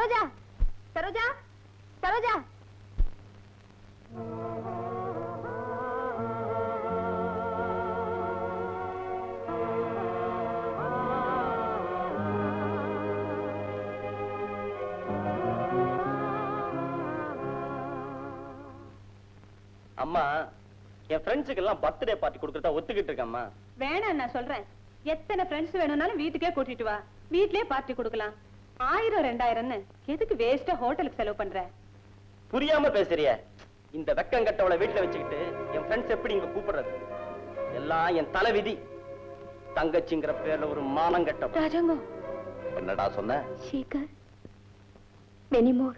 சரோஜா, சரோஜா, சரோஜா. அம்மா, என் ஃப்ரெண்ட்ஸுக்கு எல்லாம் பர்த்டே பார்ட்டி கொடுக்கறதா ஒத்துக்கிட்டு இருக்கேம்மா. வேணாம், நான் சொல்றேன். எத்தனை ஃப்ரெண்ட்ஸ் வேணும்னாலும் வீட்டுக்கே கூட்டிட்டு வா, வீட்லயே பார்ட்டி கொடுக்கலாம். 1000 2000ன்னு எதுக்கு வேஸ்டா ஹோட்டலுக்கு செலவு பண்ற? புரியாம பேசுறிய. இந்த வெக்கம் கட்டவளை வீட்டுல வச்சுக்கிட்டு என் ஃப்ரெண்ட்ஸ் எப்படி இங்க கூப்பிடுறது? எல்லாம் என் தலை விதி. தங்கச்சிங்கிற பேர்ல ஒரு மானம் கட்டவ. ராஜாங்கம், என்னடா சொன்ன? Sekar, many more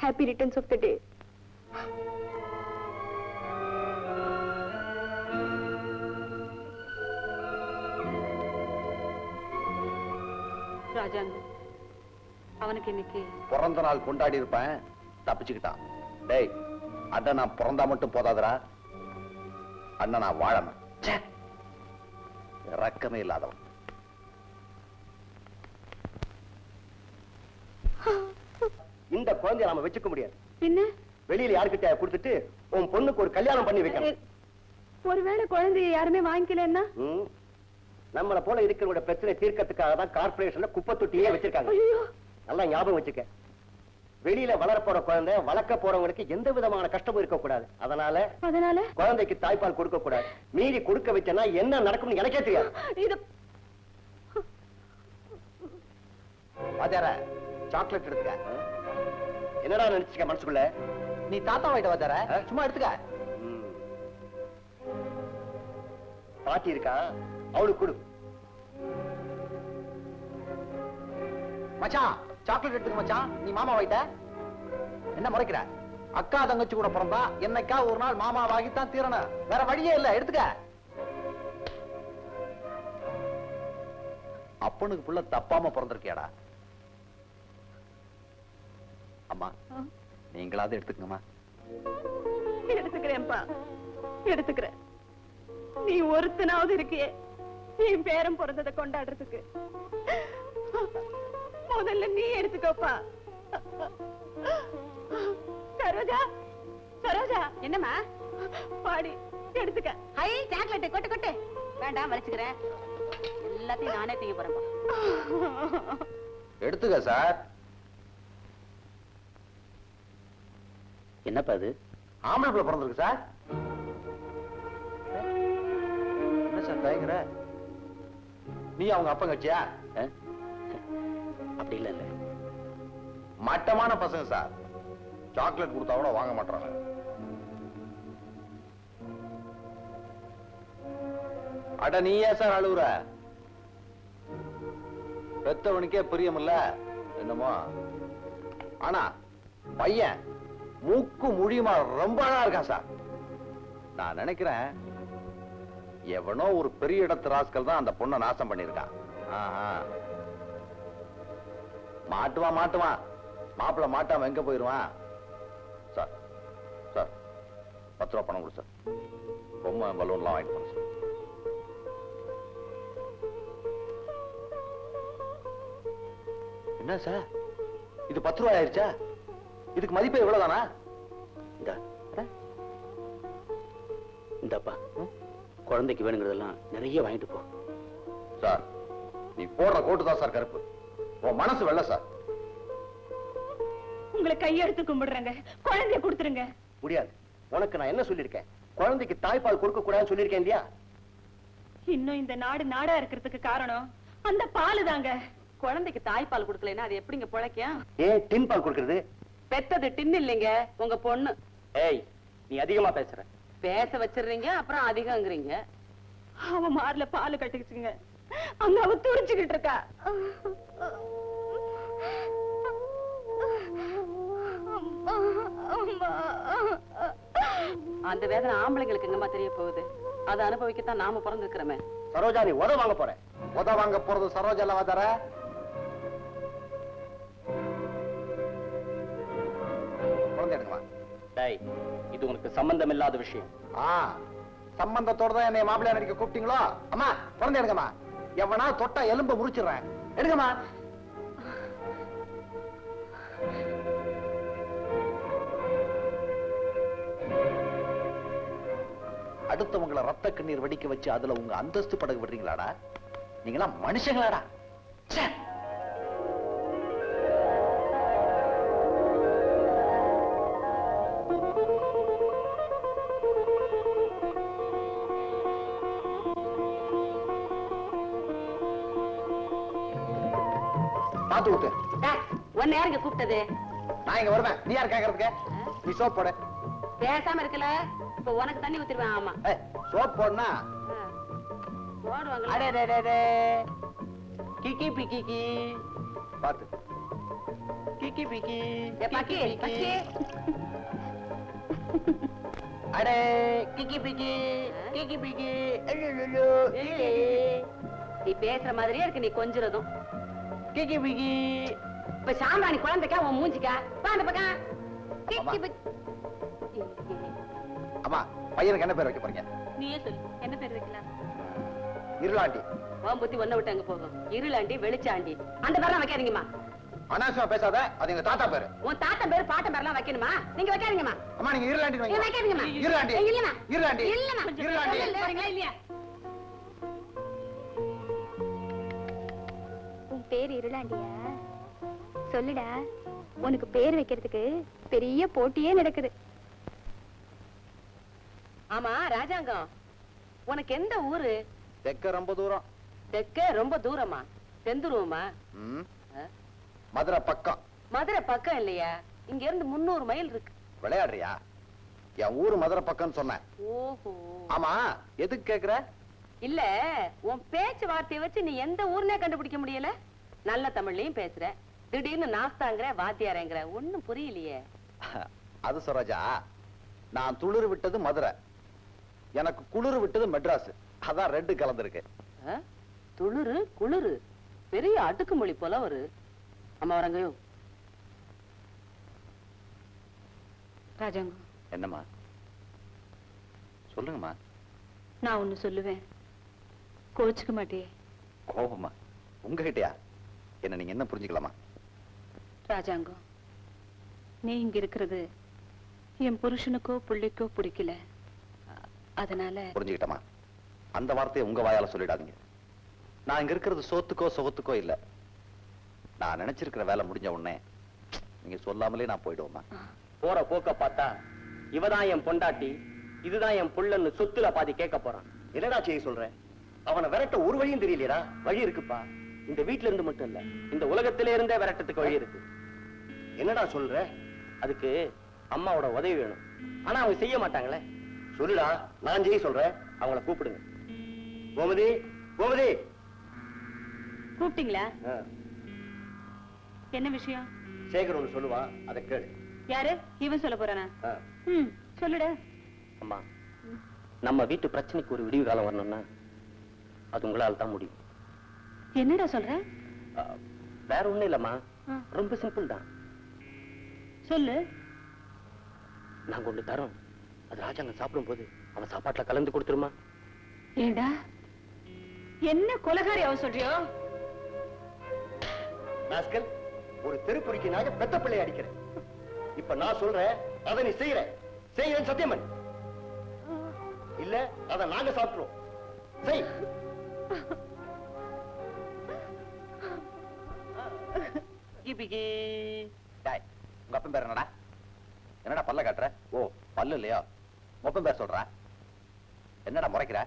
happy returns of the day. ராஜாங்கம், அவனுக்கு இன்னைக்கு பிறந்த நாள் கொண்டாடி இருப்பேன், தப்பிச்சுக்கிட்டான். டேய், அண்ணன் நான் பிறந்தா மட்டும் போதாதரா, அண்ணன் நான் வாழணும். இறக்கமே இல்லாதவன். இந்த குழந்தைய நாம வச்சுக்க முடியாது. என்ன? வெளியில யாருக்கிட்ட கொடுத்துட்டு உன் பொண்ணுக்கு ஒரு கல்யாணம் பண்ணி வைக்கணும். ஒருவேளை குழந்தைய யாருமே வாங்கிக்கலன்னா? நம்மள போல இருக்கிறவங்க பிரச்சனை தீர்க்கறதுக்காக தான் கார்பரேஷன்ல குப்பை தொட்டியே வச்சிருக்காங்க. நல்லா ஞாபகம் வச்சுக்க. வெளியில வளர போற குழந்தை வளர்க்க போறவங்களுக்கு எந்த விதமான கஷ்டமும் இருக்க கூடாது. அதனால குழந்தைக்கு தாய்ப்பால் கொடுக்க கூடாது. மீறி கொடுக்க வச்சனா என்ன நடக்கும்னு எனக்கே தெரியாது. வாத்தியார, சாக்லேட் எடுத்துக்க. என்னடா நினைச்சுக்க மனசுக்குள்ள? நீ தாத்தா வாயிட்ட வாத்தியார, சும்மா எடுத்துக்க. பாட்டி இருக்கா, அவளுக்கு கொடு. மச்சான், சாக்லேட் எடுத்துக்க மச்சான். நீ மாமா வாயிட்ட என்ன முறைக்கிற? அக்கா தங்கச்சி கூட பிறந்தா என்னைக்கா ஒரு நாள் மாமா வாங்கித்தான் தீரணும். வேற வழியே இல்ல, எடுத்துக்க. அப்பனுக்கு புள்ள தப்பாம பிறந்திருக்கியாடா. அம்மா, நீங்களாவது எடுத்துக்கங்கம்மா. எடுத்துக்கிறேன்ப்பா, எடுத்துக்கிறேன். நீ ஒருத்தனாவது இருக்கியே என் பேரம் பிறந்ததை கொண்டாடுறதுக்கு. முதல்ல நீ எடுத்துக்கோப்பா. சரோஜா, சரோஜா. என்னம்மா? பாடி எடுத்துக்க. ஐ, சாக்லேட் கொட்டு கொட்டு. வேண்டாம், வலிச்சுக்கிறேன். எல்லாத்தையும் நானே தீங்க போறேன். எடுத்துக்க சார். என்னப்பா அது? ஆம்பளை பிள்ளை பிறந்திருக்கு சார். என்ன சார் தயங்குற? நீ அவங்க அப்பன் கட்சியா? அப்படி இல்ல. மட்டமான பசங்க சார். சாக்லேட் கொடுத்தா கூட வாங்க மாட்டாங்க. அட நீ ஏன் சார் அழுவுற? பெத்தவனுக்கே பிரியமில்ல என்னமோ. ஆனா பையன் மூக்கு முடியுமா ரொம்ப அழகா இருக்கான் சார். நான் நினைக்கிறேன் எவனோ ஒரு பெரிய இடத்து ராஸ்கல் தான் அந்த பொண்ணை நாசம் பண்ணிருக்கான். மாட்டுவான் மாட்டுவான். மாப்பிள்ள மாட்டாம எங்க போயிருவான்? சார் சார் 10 ரூபா பணம் கொடு சார். பொம்மை பலூன்லாம் வாங்கிட்டு போன சார். என்ன சார் இது 10 ரூபாய் ஆயிருச்சா? இதுக்கு மதிப்பு எவ்வளவுதானா? இந்தப்பா, குழந்தைக்கு வேணுங்கிறதெல்லாம் நிறைய வாங்கிட்டு போ. சார், நீ போடுற கோட்டு தான் சார் கருப்பு. உன் மனசு வெள்ள சார். உங்களை கையெடுத்து கும்பிடுறேங்க, குழந்தைய கொடுத்துருங்க. முடியாது. உனக்கு நான் என்ன சொல்லிருக்கேன்? குழந்தைக்கு தாய்ப்பால் கொடுக்க கூடாதுன்னு சொல்லிருக்கேன் இல்லையா? இன்னும் இந்த நாடு நாடா இருக்கிறதுக்கு காரணம் அந்த பாலு தாங்க. குழந்தைக்கு தாய்ப்பால் கொடுக்கலன்னா அது எப்படிங்க பிழைக்கும்? ஏன் டின் பால் கொடுக்கறது? பெத்தது டின் இல்லைங்க, உங்க பொண்ணு. ஏய், நீ அதிகமா பேசுற. பேச வச்சிடுறீங்க, அப்புறம் அதிகங்கிறீங்க. அவ மார்ல பால் கட்டிக்கிச்சுங்க, அங்க அவ துடிச்சுக்கிட்டு இருக்கா. அந்த வேதனை ஆம்பளைங்களுக்கு எங்கம்மா தெரிய போகுது? அதை அனுபவிக்கத்தான் நாம பிறந்திருக்கிறோமே. சரோஜா, நீ உத வாங்க போற. உத வாங்க போறது சரோஜா அல்லவா தர? டேய், இது உனக்கு சம்பந்தம் இல்லாத விஷயம். சம்பந்தத்தோட தான் என்னை மாப்பிள்ளை நடிக்க கூப்பிட்டீங்களோ? அம்மா, குழந்தை எடுங்கம்மா. எவனா தொட்டா எலும்ப முறிச்சிடுறேன். எடுங்கம்மா. அடுத்தவங்களை ரத்த கண்ணீர் வெடிக்க வச்சு அதுல உங்க அந்தஸ்து படகு விடுறீங்களாடா? நீங்களா மனுஷங்களாடா? ச்சே! பாத்து விட்டு. உன்னை யாருங்க கூப்பிட்டது? நான் இங்க வருவேன். நீ யார் கேக்குறதுக்கு? நீ சோப் போட. பேசாம இருக்கல. இப்ப உனக்கு தண்ணி ஊத்திடுவேன். ஆமா சோப் போடனா போடுவாங்க. அடே கிக்கி பிக்கி பாத்து கிக்கி பிக்கி பக்கி பக்கி. அடே கிக்கி பிக்கி கிக்கி பிக்கி. நீ பேசுற மாதிரியே இருக்கு. நீ கொஞ்சிறதும் கிக்கி பிக்கி. இப்ப சாம்பாணி குழந்தைக்கா உன் மூஞ்சிக்கா வா அந்த பக்கம். கிக்கி பிக்கி. அம்மா பையனுக்கு என்ன பேர் வைக்க போறீங்க? நீயே சொல்லு. என்ன பேர் வைக்கலாம்? இருளாண்டி. உன் புத்தி ஒன்ன விட்டு அங்க போகும். இருளாண்டி வெளிச்சாண்டி அந்த பேர்லாம் வைக்காதீங்கம்மா. அனாவசியமா பேசாத. அது எங்க தாத்தா பேரு. உன் தாத்தா பேர் பாட்டன் பேர்லாம் வைக்கணுமா? நீங்க வைக்காதீங்கம்மா. அம்மா நீங்க இருளாண்டி நீங்க வைக்காதீங்கம்மா. இருளாண்டி. இல்லம்மா. இருளாண்டி. இல்லம்மா. இருளாண்டி. போறீங்களா இல்லையா? உன் பேர் இருளாண்டியா? சொல்லுடா. உனக்கு பேர் வைக்கிறதுக்கு பெரிய போட்டியே நடக்குது. ஆமா ராஜாங்கம், உனக்கு எந்த ஊரு? தெக்க ரொம்ப தூரம். தெற்க ரொம்ப தூரமா? செந்துருவமா? மதுரை பக்கம். மதுரை பக்கம் இல்லையா? இங்க இருந்து 300 மைல் இருக்கு. விளையாடுறியா? என் ஊரு மதுரை பக்கம் சொன்னேன். ஓஹோ. ஆமா எதுக்கு கேக்குற? இல்ல உன் பேச்சு வார்த்தையை வச்சு நீ எந்த ஊர்னே கண்டுபிடிக்க முடியல. நல்ல தமிழ்லயும் பேசுற, திடீர்னு நாஸ்தாங்கிற வாத்தியாரங்கிற, ஒண்ணும் புரியலையே. அது சரோஜா, நான் துளிர் விட்டது மதுரை, எனக்கு குளிர் விட்டது மெட்ராஸ். அதான் ரெண்டு கலந்துருக்கு. துளிரு குளிரு பெரிய அடுக்குமொழி போல ஒரு. அம்மா வரங்கயோ. ராஜாங்கம். என்னம்மா? சொல்லுங்கம்மா. நான் ஒண்ணு சொல்லுவேன், கோச்சுக்க மாட்டியே? கோபமா? உங்ககிட்டயா? என்ன நீங்க என்ன புரிஞ்சுக்கலாமா? ராஜாங்கம், நீ இங்க இருக்கிறது என் புருஷனுக்கோ பிள்ளைக்கோ பிடிக்கல. அதனால புரிஞ்சுக்கிட்டமா? அந்த வார்த்தையை உங்க வாயால சொல்லிடாதீங்க. நான் இங்க இருக்கிறது சோத்துக்கோ சுகத்துக்கோ இல்ல. நான் நினைச்சிருக்கிற வேலை முடிஞ்ச உடனே நீங்க சொல்லாமலே நான் போயிடுவோமா? போற போக்க பார்த்தா இவதான் என் பொண்டாட்டி, இதுதான் என் புள்ளன்னு சொத்துல பாதி கேட்க போறான். என்னடா செய்ய சொல்ற? அவனை விரட்ட ஒரு வழியும் தெரியலையா? வழி இருக்குப்பா. இந்த வீட்டுல இருந்து மட்டும் இல்ல, இந்த உலகத்திலே இருந்தே விரட்டத்துக்கு வழி இருக்கு. என்னடா சொல்ற? அதுக்கு அம்மாவோட உதவி வேணும். ஆனா அவங்க செய்ய மாட்டாங்களே. சொல்லுடா, நான் செய்ய சொல்றேன். அவங்கள கூப்பிடுங்க. கோமதி, கோமதி. கூப்பிட்டீங்களா? என்ன விஷயம்? சேகர் ஒண்ணு சொல்லுவான், அதை கேளு. யாரு இவன்? சொல்ல போறானா? சொல்லுட. அம்மா, நம்ம வீட்டு பிரச்சனைக்கு ஒரு விடிவு காலம் வரணும்னா அது உங்களால தான் முடியும். என்னடா சொல்ற? வேற ஒண்ணும் இல்லம்மா, ரொம்ப சிம்பிள் தான். சொல்லு. நாங்க ஒண்ணு தரோம், அது ராஜாங்க சாப்பிடும் போது அவன் சாப்பாட்டுல கலந்து கொடுத்துருமா? ஏண்டா என்ன கொலகாரி அவ சொல்றியோ? நாஸ்கல், ஒரு தெருக்குறிக்கினாக பெத்த பிள்ளை அடிக்கிறேன். இப்ப நான் சொல்றேன், அதை நீ செய்யற. செய்யறேன் சத்தியமன். இல்ல அதை நாங்க சாப்பிட்டுறோம். செய். உங்க அப்பன் பேர் என்னடா? என்னடா பல்ல காட்டுற? ஓ, பல்லு இல்லையா? மொப்பன் பேர் சொல்ற. என்னடா முறைக்கிற?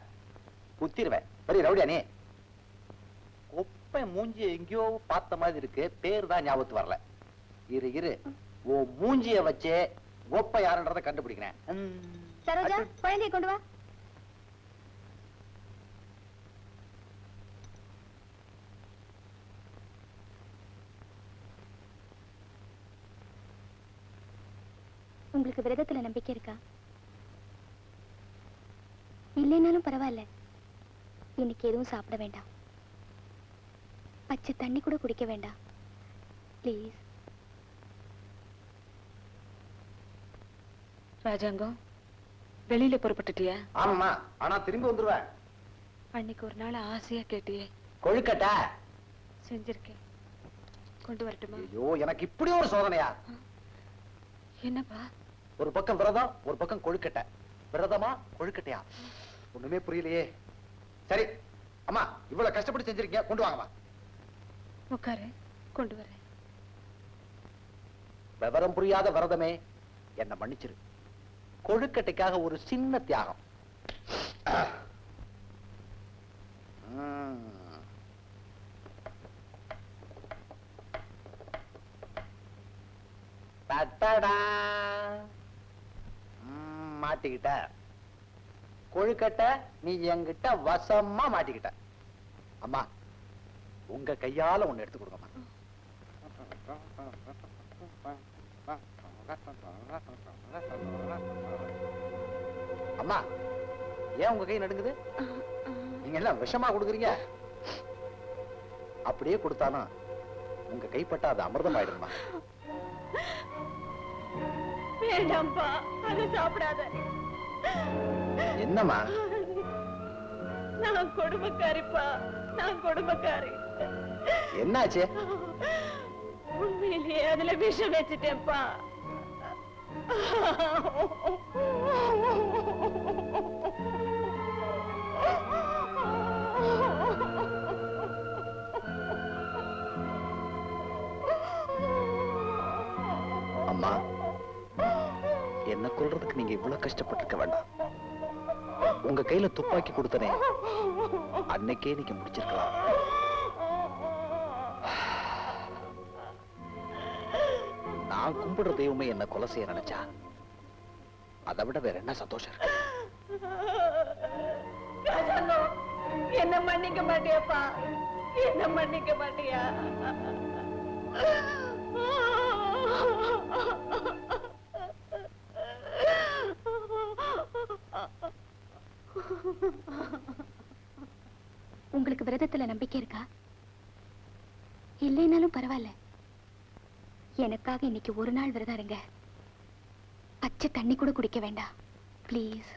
குத்திருவேன். பெரிய ரவுடியா நீ? கொப்பை மூஞ்சி எங்கேயோ பார்த்த மாதிரி இருக்கு, பேர் தான் ஞாபகத்து வரல. இரு இரு, ஓ மூஞ்சிய வச்சே கொப்பை யாருன்றதை கண்டுபிடிக்கிறேன். சரோஜா, குழந்தையை கொண்டு வா. உங்களுக்கு விரதத்துல நம்பிக்கை இருக்கா? இல்லைனாலும் பரவாயில்ல, இன்னைக்கு எதுவும் சாப்பிட வேண்டாம், பச்சை தண்ணி கூட குடிக்க வேண்டாம், ப்ளீஸ். ராஜாங்கம், வெளியில புறப்பட்டுட்டியா? ஆமா, ஆனா திரும்பி வந்துருவேன். அன்னைக்கு ஒரு நாள் ஆசையா கேட்டியே, கொழுக்கட்டை செஞ்சிருக்கேன். கொண்டு வரட்டுமா? ஐயோ, எனக்கு இப்படி ஒரு சோதனையா? என்னப்பா? ஒரு பக்கம் விரதம், ஒரு பக்கம் கொழுக்கட்டை. விரதமா கொழுக்கட்டையா? ஒண்ணுமே புரியலையே. சரி அம்மா, இவ்வளவு கஷ்டப்பட்டு செஞ்சிருக்கீங்க, கொண்டு வாங்கம்மா. உட்காரு, கொண்டு வரேன். விவரம் புரியாத விரதமே, என்ன மன்னிச்சிரு. கொழுக்கட்டைக்காக ஒரு சின்ன தியாகம். மாட்டிக்கிட்ட கொழுக்கட்டை, நீ என்கிட்ட வசமா மாட்டிக்கிட்ட. அம்மா, உங்க கையால ஒண்ணு எடுத்து கொடுங்கம்மா. அம்மா, ஏன் உங்க கை நடுங்குது? நீங்க எல்லாம் விஷமா கொடுக்குறீங்க. அப்படியே கொடுத்தாலும் உங்க கைப்பட்டா அது அமிர்தம் ஆயிடுமா? வேண்டாம்பா, அதை சாப்பிடாத. என்னம்மா? நான் கொடுமைக்காரிப்பா, நான் கொடுமைக்காரி. என்னாச்சு? உண்மையிலேயே அதுல விஷம் வச்சுட்டேன்ப்பா. அம்மா, என்ன கொல்றதுக்கு நீங்க இவ்வளவு கஷ்டப்பட்டிருக்க வேண்டாம். உங்க கையில துப்பாக்கி கொடுத்தனே, அன்னைக்கே நீங்க முடிச்சிருக்கலாம். நான் கும்பிடுற தெய்வமே என்ன கொலை செய்ய நினைச்சா அதை விட வேற என்ன சந்தோஷம் இருக்கு? என்ன மன்னிக்க மாட்டியாப்பா? என்ன மன்னிக்க மாட்டியா? உங்களுக்கு விரதத்துல நம்பிக்கை இருக்கா? இல்லைனாலும் பரவாயில்ல, எனக்காக இன்னைக்கு ஒரு நாள் விரதம் இருங்க. பச்சை தண்ணி கூட குடிக்க வேண்டாம், ப்ளீஸ்.